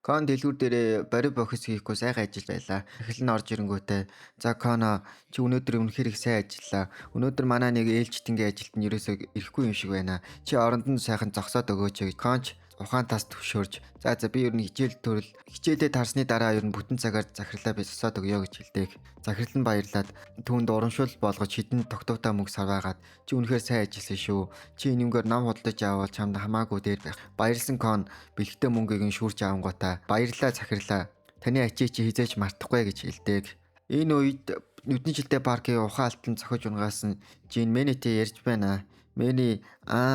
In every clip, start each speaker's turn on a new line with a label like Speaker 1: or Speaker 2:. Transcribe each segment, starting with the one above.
Speaker 1: Кон дэлгүүр дээрээ барив бохис хийхгүй сайхан ажиллаж байлаа. Эхлэн орж ирэнгүүтээ "За Коно чи өнөөдөр үнэхээр их сайн ажиллаа. Өнөөдөр манай нэг ээлжтэнгийн ажилд нь ерөөсөө ирэхгүй юм шиг байна. Чи оронд нь сайхан зогсоод өгөөч" гэж Конч ухаан тас төвшөөрч "За би ер нь хичээлдээ тарсны дараа ер нь бүтэн цагаар захирлаа би зогсоод өгье" гэж хэлдэг. Захирал нь баярлаад түүнд урамшуул болгож хідэн тогтвортой мөнгө саваагаад "Чи үнэхээр сайн ажилласан шүү. Чи энэгээр ном худалдаж аваад чамд хамаагүй дээр байх." Баярлсан Кон бэлгтэй мөнгийг нь шүүрч авангуудаа "Баярлалаа захирлаа. Таны ачийг чи хизээч мартахгүй" гэж хэлдэг. Энэ үед нүдний жилтэй паркийн ухаан алтан цохиж унгаас нь Жин Мэнитэй ярьж байна. Мэни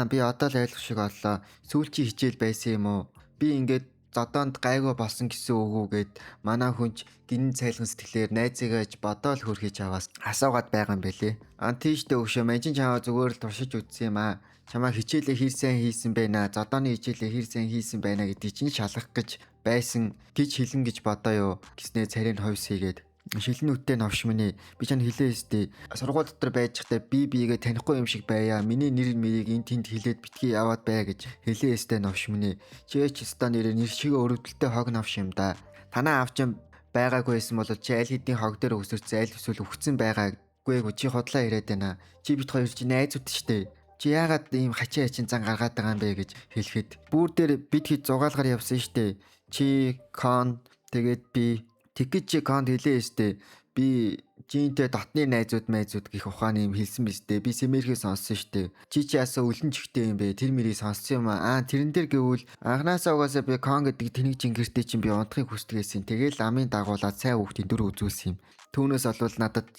Speaker 1: би одоо л ойлгох шиг боллоо. Сүүлчийн хичээл байсан юм уу? Би ингээд зодоонд гайгүй болсон гэсэн үг үү гэд манай хүнч гинэн цайлган сэтгэлээр найзыгаа бодоол хөрхиж аваас асуугаад байгаа юм бэлээ. Тийштэй өшөө манчин чамаа зүгээр л туршиж үзсэн юм аа. Чамаа хичээлээ хэр сайн хийсэн бэ наа? Зодооны хичээлээ хэр сайн хийсэн байна гэдгийг чинь шалгах гэж байсан гэж хэлэн гэж бодоо юу гэснээр царийн хойс хийгээд шилэн үттэй новш минь би чанд хэлээ өстэй сургууль дотор байж захтай бигээ танихгүй юм шиг байя. Миний нэр мэрийг эн тэнд хэлээд битгий яваад бай гэж хэлээ өстэй новш минь. Чээч ста нэрээ нэр шиг өрөвдөлтэй хог новш юм да. Танаа авч байгаагүй байсан бол чи аль хэдийн хог дээр өсөрч аль эсвэл өгцөн байгаагүй чи хотлоо ирээд байна. Чи бит хоёр чи найзууд штэ. Чи яагаад ийм хачаа хачин зан гаргаад байгаа юм бэ гэж хэлэхэд бүр дээр бид хэд зугаалгаар явсан штэ. Чи Кон тэгээд би тэгэж чи Конд хэлээ штэ. Би Жинтэй дотны найзууд гэх ухааны юм хэлсэн биз дээ. Би Сэмэрхийг сонссон штэ. Чи яасаа үлэн чихтэй юм бэ? Тэр мэрийг сонссон юм аа. Тэрэн дээр гэвэл анханасаа угаасаа би Кон гэдэг тэнэг жингэртэй чинь би унтахыг хүсдгээсэн. Тэгэл амын дагуулад сайн хүүхдийн дүр үзүүлсэн юм. Түүнээс олвол надад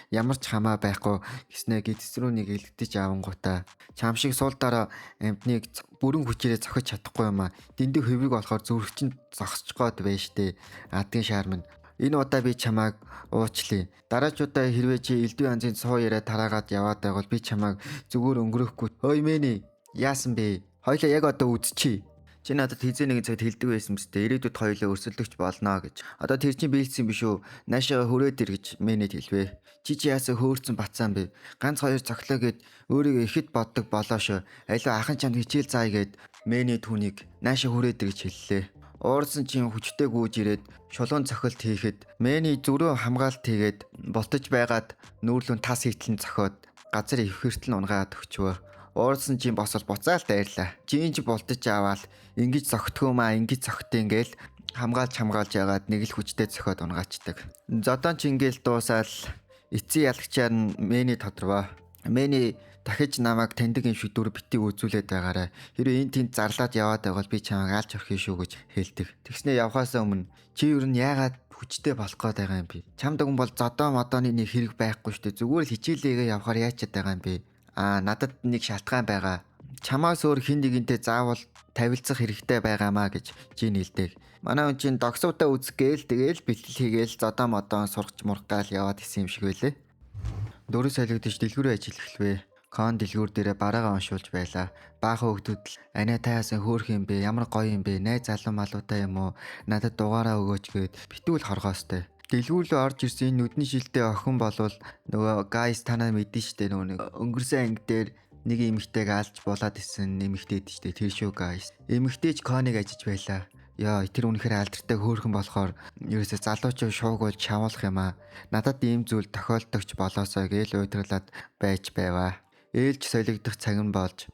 Speaker 1: ямар ч хамаа байхгүй гэснээр гидс рүү нэг илгдэж авангуудаа чам шиг суул дараа амтныг бүрэн хүчээрээ зохиж чадахгүй юм аа. Дэндүү хөвийг болохоор зүрхчин зогсож гоод байна штэ. Адгийн шаар минь энэ удаа би чамааг уучлая. Дараачудаа хэрвээ чи элдв янзын суу яриа тараагаад яваад байвал би чамааг зүгээр өнгөрөөхгүй. Ой мэни яасан бэ? Хоёлаа яг одоо үзчихье. Чи надад хизээ нэгэн цагт хэлдэг байсан мэт ирээдүйд хоёлоо өрсөлдөгч болно гэж. Одоо тэр чинь биелсэн биш үү? Наашаа хүрээд ир гэж Мэнэд хэлвэ. Чи яасаа хөөрцөн бацаан бэ? Ганц хоёр цоглоо гэд өөрийгөө ихэд боддог болоошо. Аливаа ахын чамд хичээл заая гэд Мэнэ түүнийг наашаа хүрээд ир гэж хэллээ. Уурсан чинь хүчтэй гүйж ирээд шулуун цохилт хийхэд Мэни зүрөө хамгаалт хийгээд болтож байгаад нүүрлүүн тас хийтлэн цохоод газар их хүртэл унгаад өгчвөө. Уурсан чинь босол буцаалт дайрлаа. Жинж болтож аваад ингэж зогтгоомаа ингэж зогтын гээл хамгаалж ягаад нэг л хүчтэй цохоод унгаачдаг. Зодон ч ингээл дуусаал эцсийн ялагчаар нь Мэни тодорвоо. Мэни дахиж намайг таньдаг юм шиг дүр битгий үзүүлээд байгаарай. Хэрвээ энэ тэнд зарлаад яваад байвал би чамайг алж орхиё шүү гэж хэлдэг. Тэгснээ явхаасаа өмнө чи юу н яагаад хүчтэй болох гээд байгаа юм бэ? Чамд өгөн бол зодоо модооны нэг хэрэг байхгүй шүү дээ. Зүгээр л хичээлээгээ явахаар яачаад байгаа юм бэ? Надад нэг шалтгаан байгаа. Чамаас өөр хин нэгэнтэй заавал тавилцах хэрэгтэй байгаамаа гэж Жин хэлдэг. Манай хүн чинь догсуудаа үзэх гээл тэгээл бэлтгэл хийгээл зодоо модоо сургач мургаал яваад исэн юм шиг байлээ. Дөрөв солигдож дэлгүүрээ ажил эхлэвэ. Кон дэлгүүр дээрээ бараагаа уншуулж байлаа. Баахан хөгтөд л "Анаа таяасан хөөх юм бэ? Ямар гоё юм бэ? Найз залуу малуутай юм уу? Надад дугаараа өгөөч" гэд битүүл хоргоостой. Дэлгүүр рүү орж ирсэн нүдний шилтэй охин болвол нөгөө гайс танаа мэдэн штэ нөгөө нэг өнгөрсөн анги дээр нэг эмэгтэйг алж булаад исэн эмэгтэйд штэ тэр шүү гайс. Эмэгтэйч Коныг ажиж байлаа. Яа тэр үнэхээр алдартай хөөрхөн болохоор ерөөсө залуучууд шуугуулж шавуулах юм аа. Надад ийм зүйл тохиолдогч болоосоо гээл уйдрлаад байж байваа. Ээлж солигдох цаг нь болж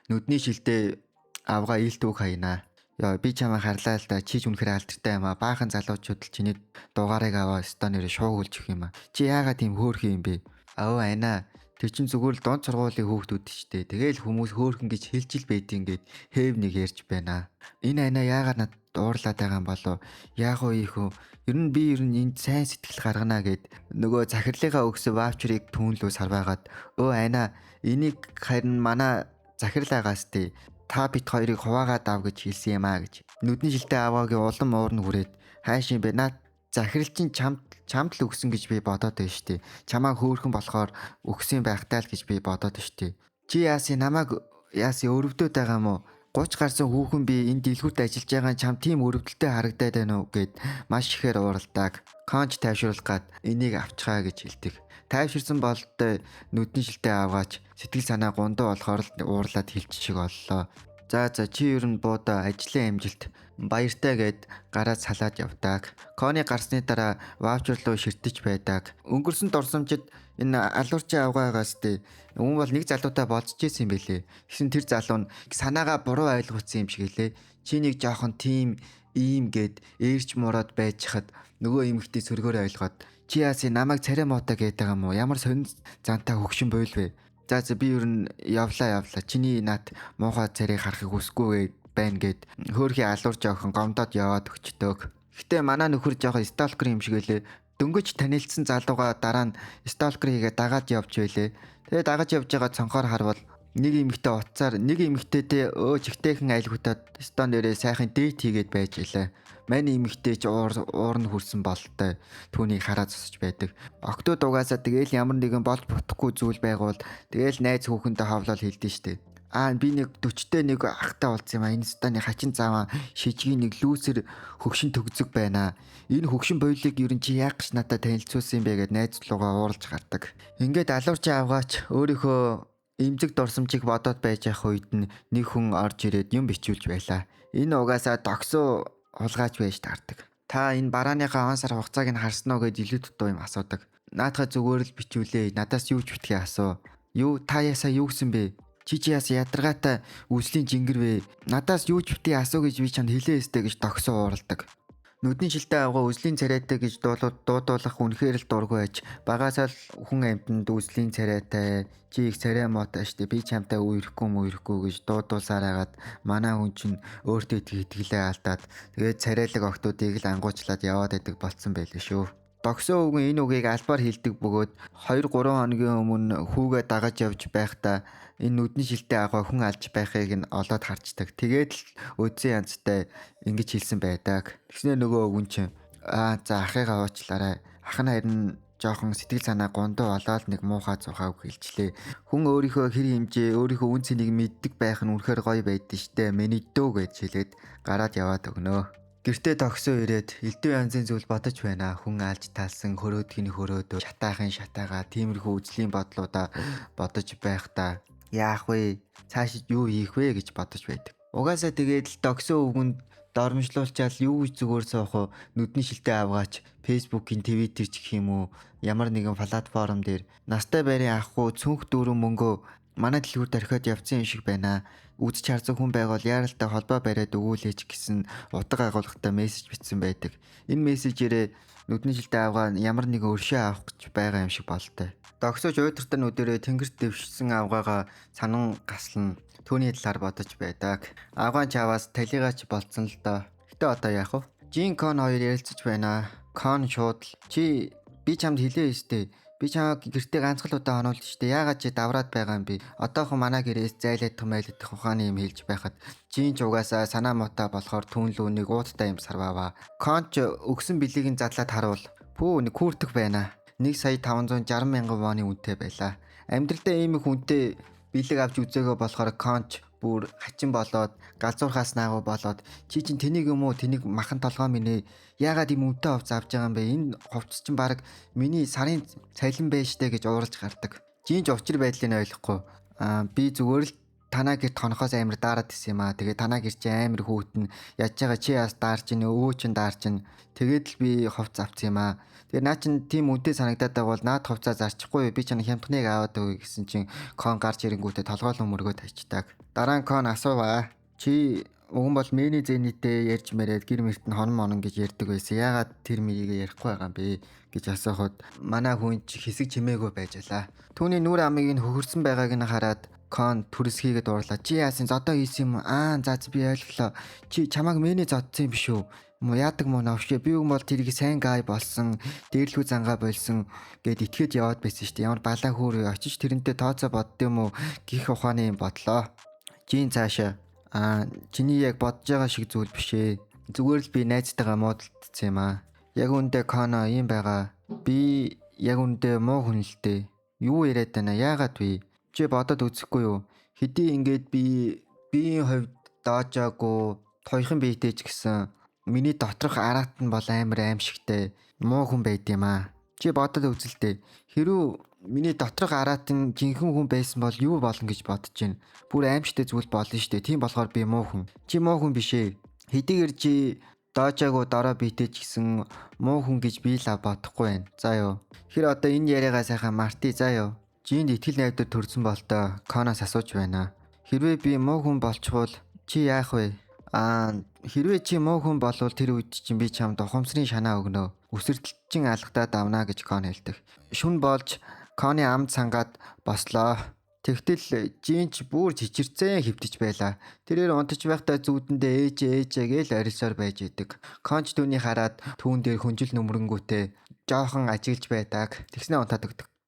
Speaker 1: нүдний шилдээ авгаа илт үг хаянаа. Яа би чамаа харлаа л да. Чи ч үнэхээр алдартай юм аа. Баахан залуучууд л чиний дугаарыг аваа станерэ шуугуулж өгөх юм аа. Чи яагаад тийм хөөрхөн юм бэ? Анаа тэр чин зүгээр л дунд сургуулийн хүүхдүүд штэ. Тэгээл хүмүүс хөөрхөн гэж хэлж ил байдیں۔ Гэд хээв нэг ярьж байна. Энэ анаа яагаад надад уурлаад байгаа юм болов? Яах вэ ийхүү? Ер нь энд сайн сэтгэл гаргана гэд нөгөө захирлынхаа өгсөн ваучерыг түүнлүү сарваагаад анаа энийг харин манай захирлагаас тээ та бит хоёрыг хуваагаад ав гэж хэлсэн юм аа гэж. Нүдний жилтэй аваагийн улам уурн хүрээд хайшин бэ наад захирал чинь чамд л өгсөн гэж би бодоод байна штэ. Чамаа хөөрхөн болохоор өгсөн байхтай л гэж би бодоод байна штэ. Чи намайг өрөвдөд байгаа юм уу? 30 гарсан хүүхэн би энэ дэлгүүрт ажиллаж байгаа чам тийм өрөвдөлтэй харагдаад байна уу гэд маш ихээр ууралдаг. Конч тайвшруулах гад энийг авчхаа гэж хэлдэг. Тайвширсан бололтой нүдний шилтэй аваач сэтгэл санаа гундаа болохоор л уурлаад хэлчих шиг боллоо. За чи ер нь буудаа ажлын амжилт баяртай гэд гараад салаад явдаг. Коны гарсны дараа ваучер руу ширтэж байдаг. Өнгөрсөн дурсамжид энэ алуурчин авгаагаас тээ өмнө бол нэг залуутай болцож исэн юм бэлээ. Гэсэн тэр залуу нь санаагаа буруу ойлгуулсан юм шиг лээ. Чи нэг жоохон тийм ийм гэд ээрч мураад байж хад нөгөө эмэгтэй сөргөөр ойлгоод чи яасын намайг царай муута гэдэг юм уу? Ямар сонин зантай хөгшин бойлвэ? За би ер нь явлаа. Чиний над муухай царийг харахыг хүсэхгүй байна гэд хөөрхий алуурч охин гомдоод яваад өгчдөг. Гэтэ манай нөхөр жоохон сталкер юм шиг байлээ. Дөнгөж танилцсан залууга дараа нь сталкер хийгээ дагаад явж байлээ. Тэгээ дагаж явж байгаа цонхоор харвал нэг эмэгтэй утсаар нэг эмэгтэйтэй чигтэйхэн айлгуудад стон дээрээ сайхан дэйт хийгээд байж илээ. Мань эмэгтэй ч уур нь хүрсэн болтой түүнийг хараад зогсож байдаг. Октод угаасаа тэгээл ямар нэгэн болж бодохгүй зүйл байгуул тэгээл найз хүүхэндээ ховлол хэлдэж штэ. Би нэг 40-тэй нэг ахтай болсон юм а. Энэ станы хачин заваа шижгийн нэг лүүсэр хөгшин төгзөг байна. Энэ хөгшин боёлыг ер нь чи яг гэж надад танилцуулсан юм бэ гэд найз руугаа ууралж гардаг. Ингээд алуурч авгаач өөрийнхөө эмзэг дурсамжийг бодоод байж явах үед нэг хүн орж ирээд юм бичүүлж байлаа. Энэ угаасаа догсоо хулгайч байж таардаг. Та энэ барааныхаа он сар хугацааг нь харсан уу гэд илүү дутуу юм асуудаг. Наадхаа зүгээр л бичүүлээ. Надаас юу ч битгий асуу. Юу та ясаа юу гэсэн бэ? Чи яас ядаргаатай үслийн жингэр вэ? Надаас юу ч битгий асуу гэж би чамд хэлээ өстэй гэж догсоо ууралдаг. Нүдний шилтэй авгаа үслийн царайтай гэж дуудуулах үнэхээр л дургүй байж багасаа л хүн амьтанд үслийн царайтай чи их царай муутай штэ би чамтай үерхгүй гэж дуудуулсаар хагаад манай хүн чинь өөртөө итгэлээ алдаад тэгээд царайлаг октоодыг л ангуучлаад яваад байдаг болцсон байлээ шүү. Догсоо үгэн энэ үгийг албаар хэлдэг бөгөөд 2-3 хоногийн өмнө хүүгээ дагаж явж байхдаа энэ нүдний шилтэй аваа хүн алж байхыг нь олоод харцдаг. Тэгээд л өдсөн янзтай ингэж хэлсэн байдаг. Тэгснээр нөгөө өвгөн чинь за ахыгаа уучлаарай. Ах нь харин жоохон сэтгэл санаа гондоо олоод нэг муухай зухааг хэлжлээ. Хүн өөрийнхөө хэр хэмжээ өөрийнхөө үн цэнийг мэддэг байх нь үнэхээр гоё байдэн штэ. Миний дөө гэж хэлээд гараад яваад өгнөө. Гэртээ догсоо ирээд элдв янзын зүйл бодож байна. Хүн алж талсан хөрөөдгийн хөрөөдөө шатаахын шатаагаа тиймэрхүү үзлийн бодлуудаа бодож байхдаа яах вэ? Цаашид юу хийх вэ гэж бодож байдаг. Угаасаа тэгээд л догсоо үгэнд дормжлуулчаал юу гэж зүгээр суух вэ? Нүдний шилтэй авгаач Facebook-ийн Twitter ч гэх юм уу ямар нэгэн платформ дээр настай байрын ахгүй цүнх дүүрэн мөнгөө манай дэлгүүр дарахад явцсан юм шиг байна. Үзэж харсан хүн байвал яаралтай холбоо бариад өгүүлээч гэсэн утга агуулгатай мессеж бичсэн байдаг. Энэ мессежээрээ нүдний шилтэй авгаа ямар нэгэн өршөө авах гэж байгаа юм шиг болтой. Догсож уйдартаа нүдэрээ тэнгэрт дэвшсэн авгаагаа санан гаслан түүний талаар бодож байдаг. Авгаан чаваас талигаач болцсон л доо. Гэтэ одоо яах вэ? Жин Кон хоёр ярилцаж байна. Кон шууд чи би чамд хэлээ өстэй. Би чамайг гэртээ ганцхан удаа онуулж штэ. Яагаад чи давраад байгаа юм бэ? Одоохон манай гэрээс зайлаадах майлдах ухааны юм хэлж байхад жин ч угаасаа санаа муутай болохоор түүнлүү нэг ууттай юм сарваава. Конч өгсөн билегийн задлаад харуул. Пүү нэг хүүртэг байна. 1,560,000 воны үнэтэй байлаа. Амьдралдаа ийм их үнэтэй билег авч үзээгөө болохоор конч бүр хачин болоод галзуурхаас наагу болоод чи чин тэнийг юм уу тэнийг махан толгоо минь яагаад ийм үнэтэй хувц авч байгаа юм бэ? Энэ хувцс чинь баг миний сарын цалин байж штэ гэж ууралж гардаг. Жинж учир байдлыг нь ойлгохгүй. Би зүгээр л танаа гэрт хонохоос амар даарад исэн юм аа. Тэгээ танаа гэр чи амар хүүтэн яаж байгаа чи яас даарч ийн өвөө чин даарч ийн. Тэгээд л би хувц авсан юм аа. Тэгээ наа чин тийм үнэтэй санагдаад байгаа бол наад хувцаа зарчихгүй би чана хямдхныг аваад өгье гэсэн чин кон гарч ирэнгүүтээ толгойлон мөргөө тачдаг. Дараа нь кон асууваа. Чи уган бол мэний зэнитэй ярьж мэрээд гэр мэрт нь хонон гэж ярьдаг байсан. Яагаад тэр мийг ярихгүй байгаа юм бэ гэж асуухад манай хүн чи хэсэг чимээгүй байж алаа. Түүний нүр амыг нь хөхөрсөн байгааг нь хараад кон түрс хийгээд уурлаа. Чи яасан зодоо хийсэн юм? За би ойлголоо. Чи чамайг мэний зодсон юм биш үү? Мо яадаг мó навшгүй. Би юм бол тэрийг сайн гай болсон, дээрлгүй зангаа болсон гэд итгээд яваад байсан шүү дээ. Ямар балаа хөөр очиж тэрнтэй тооцоо боддсон юм уу? Гих ухааны юм бодлоо. Жин цаашаа. Чиний яг бодож байгаа шиг зүйл биш ээ. Зүгээр л би найзтайгаа муудалцсан юм аа. Яг үндэ Коно юм байгаа. Би яг үндэ муу хүн л дээ. Юу яриад байна? Яагаад вэ? Чи бодоод үзэхгүй юу? Хэдий ингээд биеийн хувьд доожаагүй тоёхон биетэй ч гэсэн миний доторх араат нь бол амар аимшигтай муу хүн байд юм аа. Чи бодоод үзэлтэй. Хэрүү Миний доторх араатын жинхэнэ хүн байсан бол юу болно гэж бодож байна. Бүр аимшигтай зүйл болно штэ. Тийм болохоор би муу хүн. Чи муу хүн биш ээ. Хэдийгээр чи доожаагүй дорой битэй ч гэсэн муу хүн гэж би л бодохгүй байна. За юу. Тэр одоо энэ яриагаа сайхан марти заа юу. Жинд итгэл найдвар төрсөн болтоо Коноос асууж байна. Хэрвээ би муу хүн болчихвол чи яах вэ? Хэрвээ чи муу хүн болвол тэр үед чинь би чамд ухамсарын шанаа өгнө. Үсэрдэлчин алгадаад авна гэж Кон хэлдэг. Шүн болж Коны амд сангаад бослоо. Тэгтэл Жинч бүр чичирцэн хөвтөж байлаа. Тэрээр унтаж байхдаа зүүдэндээ ээжээ гээл арилсаар байж идэг. Конч түүний хараад түүн дээр хүнжил нүмрэнгүүтээ жоохон ажиглж байдаг. Тэгснээ унтаад өгдөг.